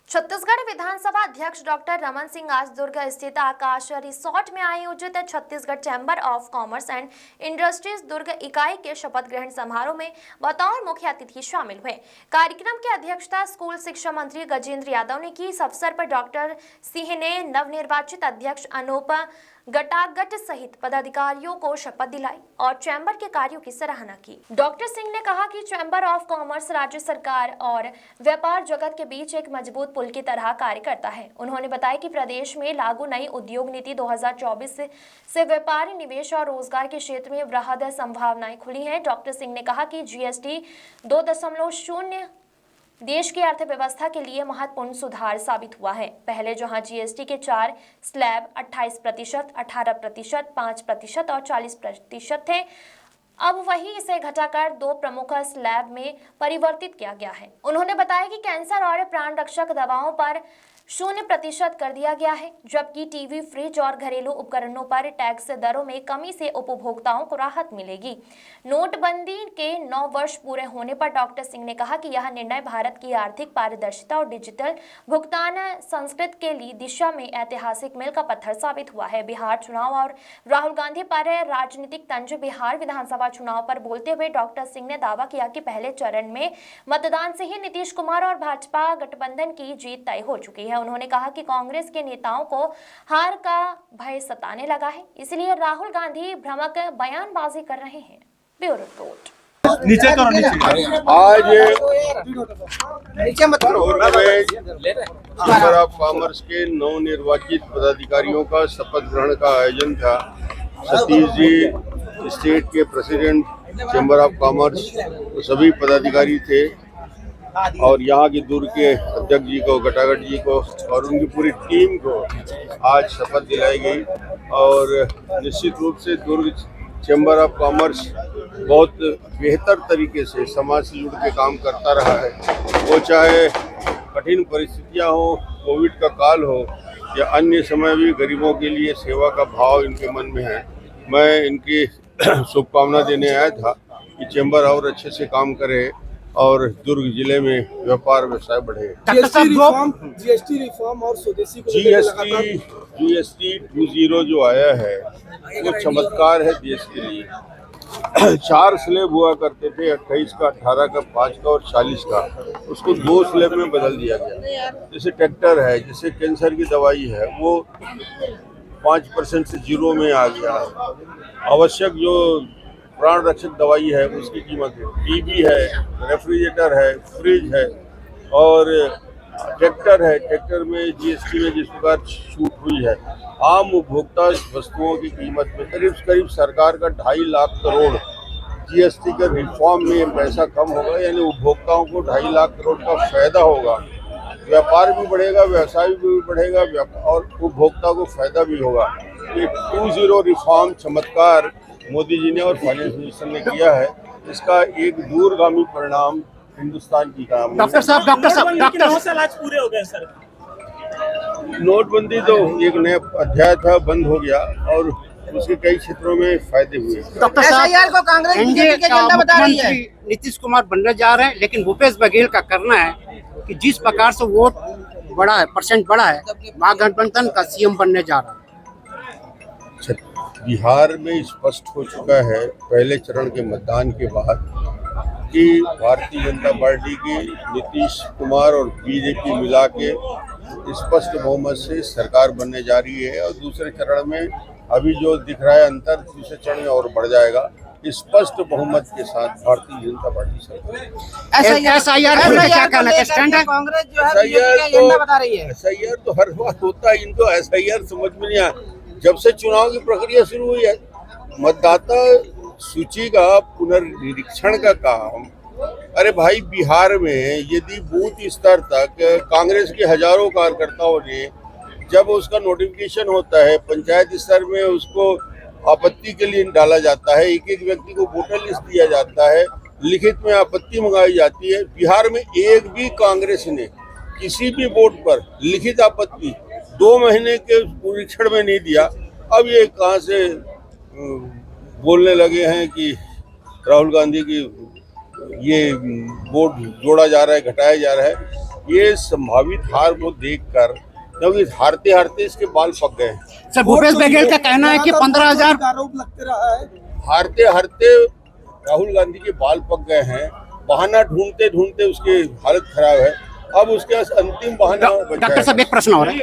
छत्तीसगढ़ विधानसभा अध्यक्ष डॉक्टर रमन सिंह आज दुर्ग स्थित आकाश रिसोर्ट में आयोजित Chhattisgarh chamber of commerce and industries Durg इकाई के शपथ ग्रहण समारोह में बतौर मुख्य अतिथि शामिल हुए। कार्यक्रम की अध्यक्षता स्कूल शिक्षा मंत्री गजेंद्र यादव ने की। इस अवसर पर डॉक्टर सिंह ने नवनिर्वाचित अध्यक्ष अनूप गटागट सहित पदाधिकारियों को शपथ दिलाई और चैम्बर के कार्यों की सराहना की। डॉक्टर सिंह ने कहा कि चैम्बर ऑफ कॉमर्स राज्य सरकार और व्यापार जगत के बीच एक मजबूत पुल की तरह कार्य करता है। उन्होंने बताया कि प्रदेश में लागू नई उद्योग नीति 2024 से व्यापारी निवेश और रोजगार के क्षेत्र में वृहद संभावनाएं खुली हैं। डॉक्टर सिंह ने कहा कि जीएसटी 2.0 देश की अर्थव्यवस्था के लिए महत्वपूर्ण सुधार साबित हुआ है। पहले जहां जीएसटी के 4 स्लैब 28%, 18%, 5% और 40% थे, अब वही इसे घटाकर 2 प्रमुख स्लैब में परिवर्तित किया गया है। उन्होंने बताया कि कैंसर और प्राण रक्षक दवाओं पर 0% कर दिया गया है, जबकि टीवी, फ्रिज और घरेलू उपकरणों पर टैक्स दरों में कमी से उपभोक्ताओं को राहत मिलेगी। नोटबंदी के 9 वर्ष पूरे होने पर डॉक्टर सिंह ने कहा कि यह निर्णय भारत की आर्थिक पारदर्शिता और डिजिटल भुगतान संस्कृति के लिए दिशा में ऐतिहासिक मील का पत्थर साबित हुआ है। बिहार चुनाव और राहुल गांधी पर राजनीतिक तंज। बिहार विधानसभा चुनाव पर बोलते हुए डॉक्टर सिंह ने दावा किया कि पहले चरण में मतदान से ही नीतीश कुमार और भाजपा गठबंधन की जीत तय हो चुकी है। उन्होंने कहा कि कांग्रेस के नेताओं को हार का भय सताने लगा है, इसलिए राहुल गांधी भ्रामक बयानबाजी कर रहे हैं। Bureau report. नीचे करो, नीचे। आज चैम्बर ऑफ कॉमर्स के नवनिर्वाचित पदाधिकारियों का शपथ ग्रहण का आयोजन था। सतीश जी स्टेट के प्रेसिडेंट चैम्बर ऑफ कॉमर्स, तो सभी पदाधिकारी थे और यहाँ की दुर्ग के अध्यक्ष जी को, गटागट जी को और उनकी पूरी टीम को आज शपथ दिलाई गई। और निश्चित रूप से दुर्ग चैम्बर ऑफ कॉमर्स बहुत बेहतर तरीके से समाज से जुड़ के काम करता रहा है। वो चाहे कठिन परिस्थितियां हो, कोविड का काल हो या अन्य समय भी गरीबों के लिए सेवा का भाव इनके मन में है। मैं इनकी शुभकामना देने आया था कि चैम्बर और अच्छे से काम करे और दुर्ग जिले में व्यापार व्यवसाय बढ़े। जीएसटी रिफॉर्म और स्वदेशी को जीएसटी 20 जो आया है वो चमत्कार है देश के लिए। 4 स्लैब हुआ करते थे, 28 का, 18 का, 5 का और 40 का, उसको 2 स्लैब में बदल दिया गया। जैसे ट्रैक्टर है, जैसे कैंसर की दवाई है, वो 5% से 0 में आ गया। आवश्यक जो प्राण रक्षक दवाई है उसकी कीमत है, टीवी है, रेफ्रिजरेटर है, फ्रिज है और ट्रैक्टर है। ट्रैक्टर में जीएसटी में जिस प्रकार छूट हुई है, आम उपभोक्ता वस्तुओं की कीमत में करीब सरकार का 2.5 लाख करोड़ जीएसटी के रिफॉर्म में पैसा कम होगा, यानी उपभोक्ताओं को 2.5 लाख करोड़ का फायदा होगा। व्यापार भी बढ़ेगा, व्यवसाय भी बढ़ेगा और उपभोक्ता को फायदा भी होगा। ये 20 रिफॉर्म चमत्कार मोदी जी ने और फाइनेंस मिनिस्टर ने किया है। इसका एक दूरगामी परिणाम हिंदुस्तान की काम। डॉक्टर साहब आज पूरे हो गए सर। नोटबंदी तो एक नया अध्याय था, बंद हो गया और उसके कई क्षेत्रों में फायदे हुए। डॉक्टर साहब को कांग्रेस बीजेपी के एजेंडा बता रही है। नीतीश कुमार बनने जा रहे हैं, लेकिन भूपेश बघेल का करना है कि जिस प्रकार से वोट बढ़ा है, परसेंट बढ़ा है, महागठबंधन का सीएम बनने जा रहा है। बिहार में स्पष्ट हो चुका है पहले चरण के मतदान के बाद कि भारतीय जनता पार्टी की नीतीश कुमार और बीजेपी मिला के स्पष्ट बहुमत से सरकार बनने जा रही है। और दूसरे चरण में अभी जो दिख रहा है अंतर, दूसरे चरण में और बढ़ जाएगा। स्पष्ट बहुमत के साथ भारतीय जनता पार्टी सरकार। एसआईआर तो हर बार होता है, इनको एसआईआर समझ में नहीं आया। जब से चुनाव की प्रक्रिया शुरू हुई है, मतदाता सूची का पुनर्निरीक्षण का काम, अरे भाई बिहार में यदि बूथ स्तर तक कांग्रेस के हजारों कार्यकर्ताओं ने, जब उसका नोटिफिकेशन होता है पंचायत स्तर में, उसको आपत्ति के लिए डाला जाता है, एक व्यक्ति को वोटर लिस्ट दिया जाता है, लिखित में आपत्ति मंगाई जाती है। बिहार में एक भी कांग्रेस ने किसी भी वोट पर लिखित आपत्ति 2 महीने के निरीक्षण में नहीं दिया। अब ये कहाँ से बोलने लगे हैं कि राहुल गांधी की ये वोट जोड़ा जा रहा है, घटाया जा रहा है। ये संभावित हार को देखकर, क्योंकि हारते हारते इसके बाल पक गए। सर भूपेश बघेल का कहना है कि 15,000 आरोप लगते रहा है। हारते हारते राहुल गांधी के बाल पक गए हैं। बहाना ढूंढते ढूंढते उसकी हालत खराब है। अब उसके अंतिम बहाना बचा है। डॉक्टर साहब एक प्रश्न हो रहा है।